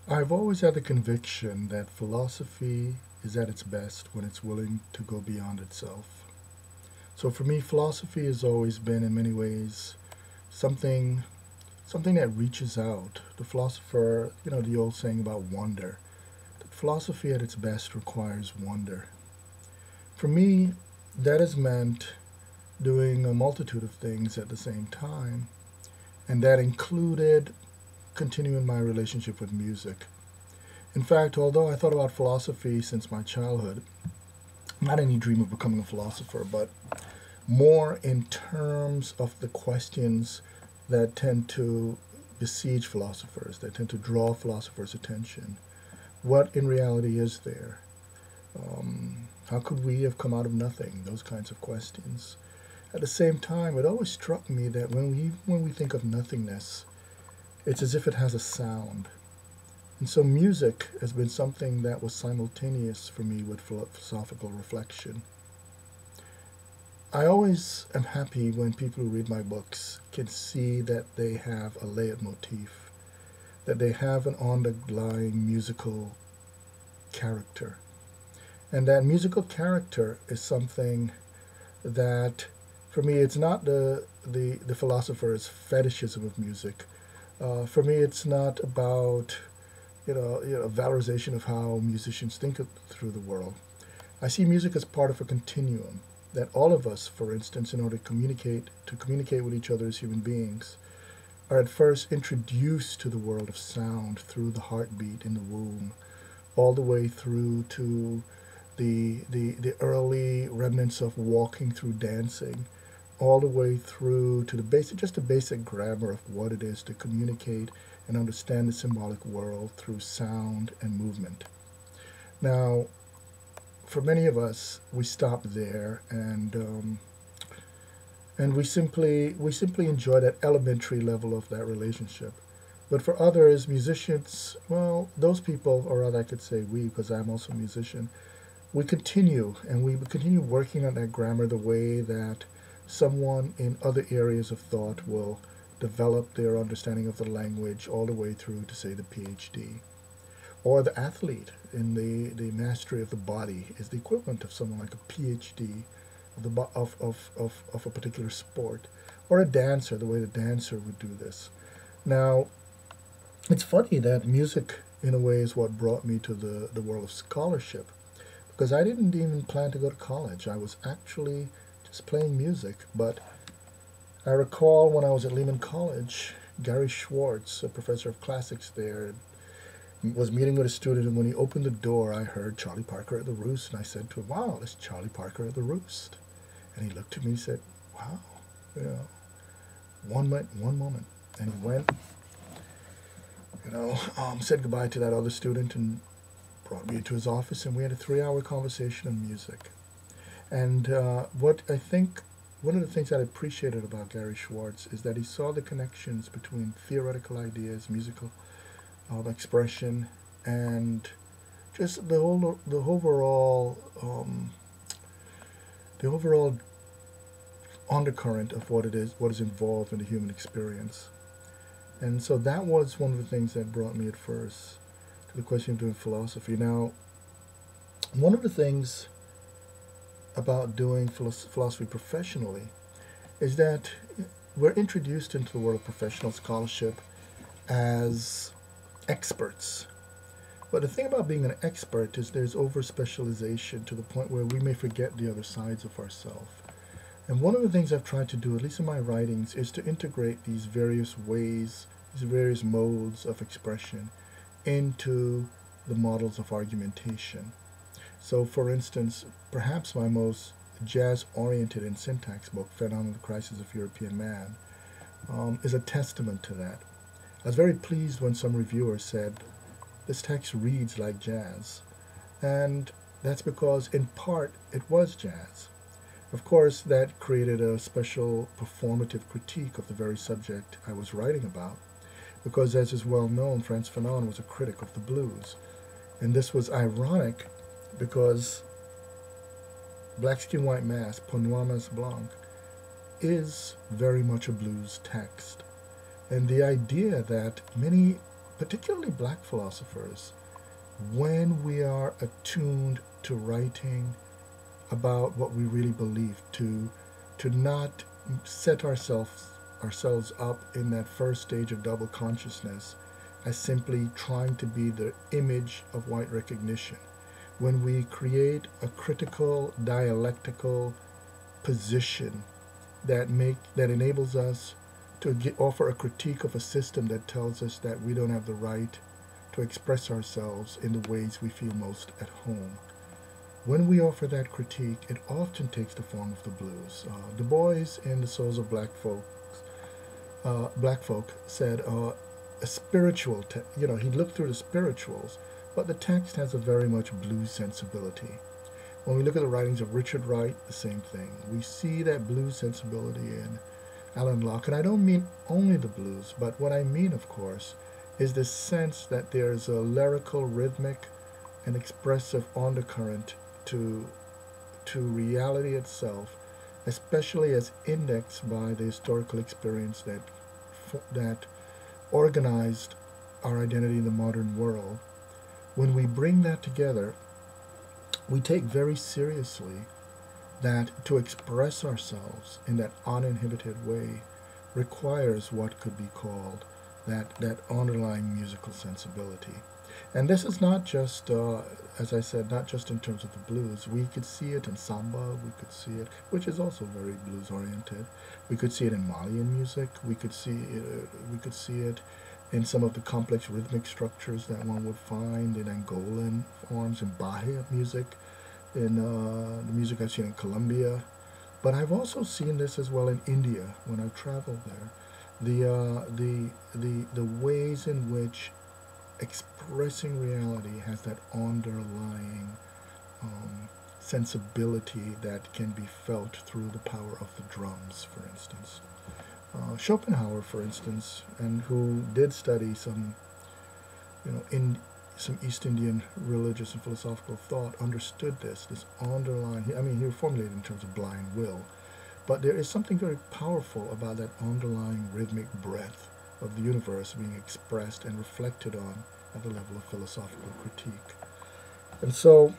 I've always had the conviction that philosophy is at its best when it's willing to go beyond itself. So for me, philosophy has always been, in many ways, something something that reaches out. The philosopher, the old saying about wonder. That philosophy at its best requires wonder. For me, that has meant doing a multitude of things at the same time, and that included continuing my relationship with music. In fact, although I thought about philosophy since my childhood, not any dream of becoming a philosopher, but more in terms of the questions that tend to besiege philosophers, that tend to draw philosophers' attention. What in reality is there? How could we have come out of nothing? Those kinds of questions. At the same time, it always struck me that when we think of nothingness, it's as if it has a sound. And so music has been something that was simultaneous for me with philosophical reflection. I always am happy when people who read my books can see that they have a layered motif, that they have an underlying musical character. And that musical character is something that, for me, it's not the philosopher's fetishism of music. For me, it's not about valorization of how musicians think through the world. I see music as part of a continuum that all of us, for instance, in order to communicate with each other as human beings, are at first introduced to the world of sound through the heartbeat in the womb, all the way through to the early remnants of walking through dancing, all the way through to just the basic grammar of what it is to communicate and understand the symbolic world through sound and movement. Now, for many of us, we stop there, and we simply enjoy that elementary level of that relationship. But for others, musicians, well, those people, or rather, I could say we, because I'm also a musician, we continue and we continue working on that grammar the way that someone in other areas of thought will develop their understanding of the language all the way through to, say, the PhD. Or the athlete in the mastery of the body is the equivalent of someone like a PhD of a particular sport. Or a dancer, the way the dancer would do this. Now, it's funny that music, in a way, is what brought me to the world of scholarship, because I didn't even plan to go to college. I was actually just playing music. But I recall when I was at Lehman College, Gary Schwartz, a professor of classics there, was meeting with a student, and when he opened the door, I heard Charlie Parker at the Roost, and I said to him, "Wow, that's Charlie Parker at the Roost." And he looked at me and said, "Wow, you know, one moment." And he went, said goodbye to that other student and brought me into his office, and we had a 3 hour conversation on music. And what I think one of the things I appreciated about Gary Schwartz is that he saw the connections between theoretical ideas, musical expression, and just the overall undercurrent of what is involved in the human experience. And so that was one of the things that brought me at first to the question of doing philosophy. Now, one of the things about doing philosophy professionally is that we're introduced into the world of professional scholarship as experts. But the thing about being an expert is there's over specialization to the point where we may forget the other sides of ourselves. And one of the things I've tried to do, at least in my writings, is to integrate these various ways, these various modes of expression into the models of argumentation. So, for instance, perhaps my most jazz oriented and syntax book, Phenomenal Crisis of European Man, is a testament to that. I was very pleased when some reviewer said, "This text reads like jazz." And that's because, in part, it was jazz. Of course, that created a special performative critique of the very subject I was writing about, because, as is well known, Frantz Fanon was a critic of the blues. And this was ironic because Black Skin, White Mass, Pour Noir Mas Blanc, is very much a blues text. And the idea that many particularly black philosophers, when we are attuned to writing about what we really believe, to not set ourselves up in that first stage of double consciousness as simply trying to be the image of white recognition. When we create a critical dialectical position that enables us to offer a critique of a system that tells us that we don't have the right to express ourselves in the ways we feel most at home. When we offer that critique, it often takes the form of the blues. Du Bois in The Souls of Black Folk said a spiritual, he looked through the spirituals, but the text has a very much blues sensibility. When we look at the writings of Richard Wright, the same thing. We see that blues sensibility in Alan Locke. And I don't mean only the blues, but what I mean, of course, is this sense that there's a lyrical, rhythmic, and expressive undercurrent to reality itself, especially as indexed by the historical experience that organized our identity in the modern world. When we bring that together, we take very seriously that to express ourselves in that uninhibited way requires what could be called that underlying musical sensibility. And this is not just, as I said, not just in terms of the blues. We could see it in samba. We could see it, which is also very blues oriented. We could see it in Malian music. We could see it in some of the complex rhythmic structures that one would find in Angolan forms, in Bahia music, in the music I've seen in Colombia. But I've also seen this as well in India when I've traveled there. The ways in which expressing reality has that underlying sensibility that can be felt through the power of the drums, for instance. Schopenhauer, for instance, and who did study some, in some East Indian religious and philosophical thought, understood this underlying. He formulated in terms of blind will, but there is something very powerful about that underlying rhythmic breath of the universe being expressed and reflected on at the level of philosophical critique. And so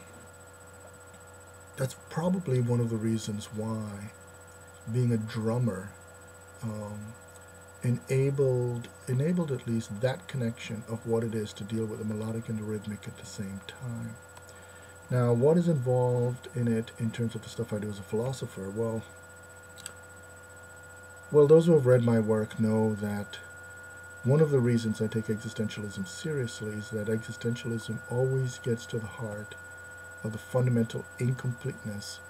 that's probably one of the reasons why being a drummer enabled at least that connection of what it is to deal with the melodic and the rhythmic at the same time. Now, what is involved in it in terms of the stuff I do as a philosopher? Well, those who have read my work know that one of the reasons I take existentialism seriously is that existentialism always gets to the heart of the fundamental incompleteness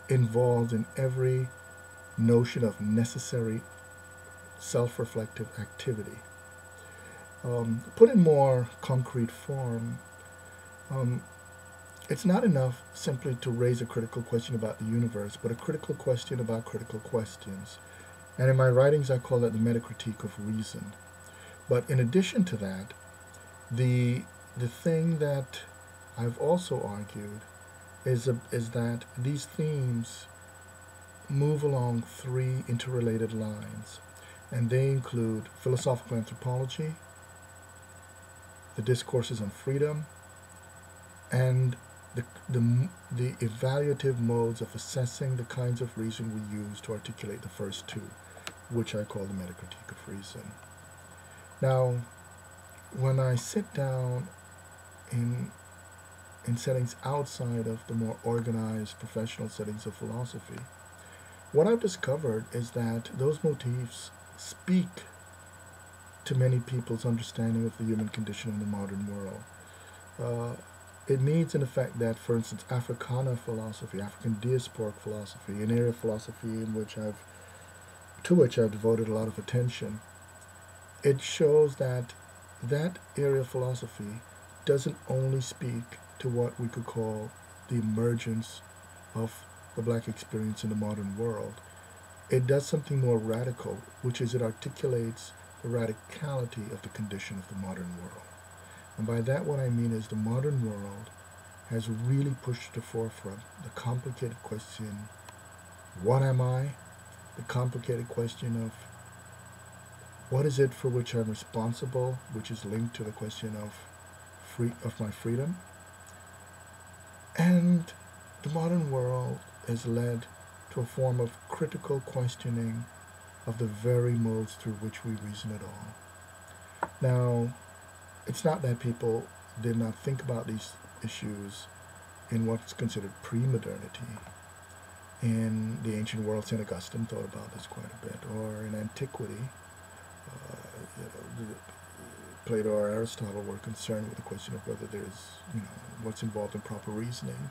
involved in every notion of necessary self-reflective activity. Put in more concrete form, it's not enough simply to raise a critical question about the universe, but a critical question about critical questions. And in my writings, I call that the metacritique of reason. But in addition to that, the thing that I've also argued is that these themes move along three interrelated lines, and they include philosophical anthropology, the discourses on freedom, and the evaluative modes of assessing the kinds of reason we use to articulate the first two, which I call the metacritique of reason. Now, when I sit down in settings outside of the more organized professional settings of philosophy, what I've discovered is that those motifs speak to many people's understanding of the human condition in the modern world. It means, in effect, that, for instance, Africana philosophy, African diasporic philosophy, an area of philosophy to which I've devoted a lot of attention, it shows that area of philosophy doesn't only speak to what we could call the emergence of the black experience in the modern world. It does something more radical, which is it articulates the radicality of the condition of the modern world. And by that what I mean is the modern world has really pushed to the forefront the complicated question, what am I? The complicated question of What is it for which I'm responsible, which is linked to the question of my freedom? And the modern world has led to a form of critical questioning of the very modes through which we reason at all. Now, it's not that people did not think about these issues in what's considered pre-modernity. In the ancient world, St. Augustine thought about this quite a bit, or in antiquity, Plato or Aristotle were concerned with the question of whether there's, what's involved in proper reasoning.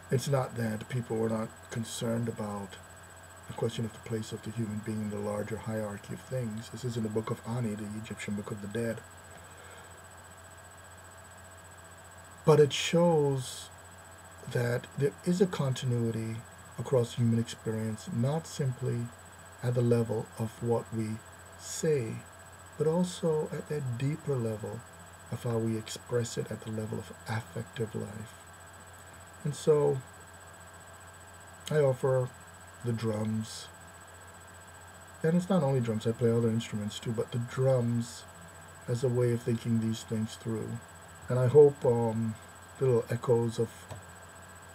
It's not that people were not concerned about the question of the place of the human being in the larger hierarchy of things. This is in the Book of Ani, the Egyptian Book of the Dead. But it shows that there is a continuity across human experience, not simply at the level of what we say, but also at that deeper level of how we express it at the level of affective life. And so I offer the drums. And it's not only drums, I play other instruments too, but the drums as a way of thinking these things through. And I hope little echoes of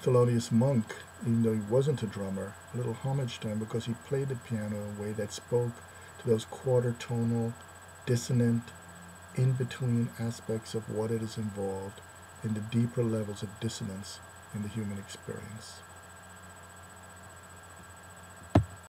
Thelonious Monk, even though he wasn't a drummer, a little homage to him because he played the piano in a way that spoke to those quarter tonal, dissonant, in-between aspects of what it is involved in the deeper levels of dissonance in the human experience.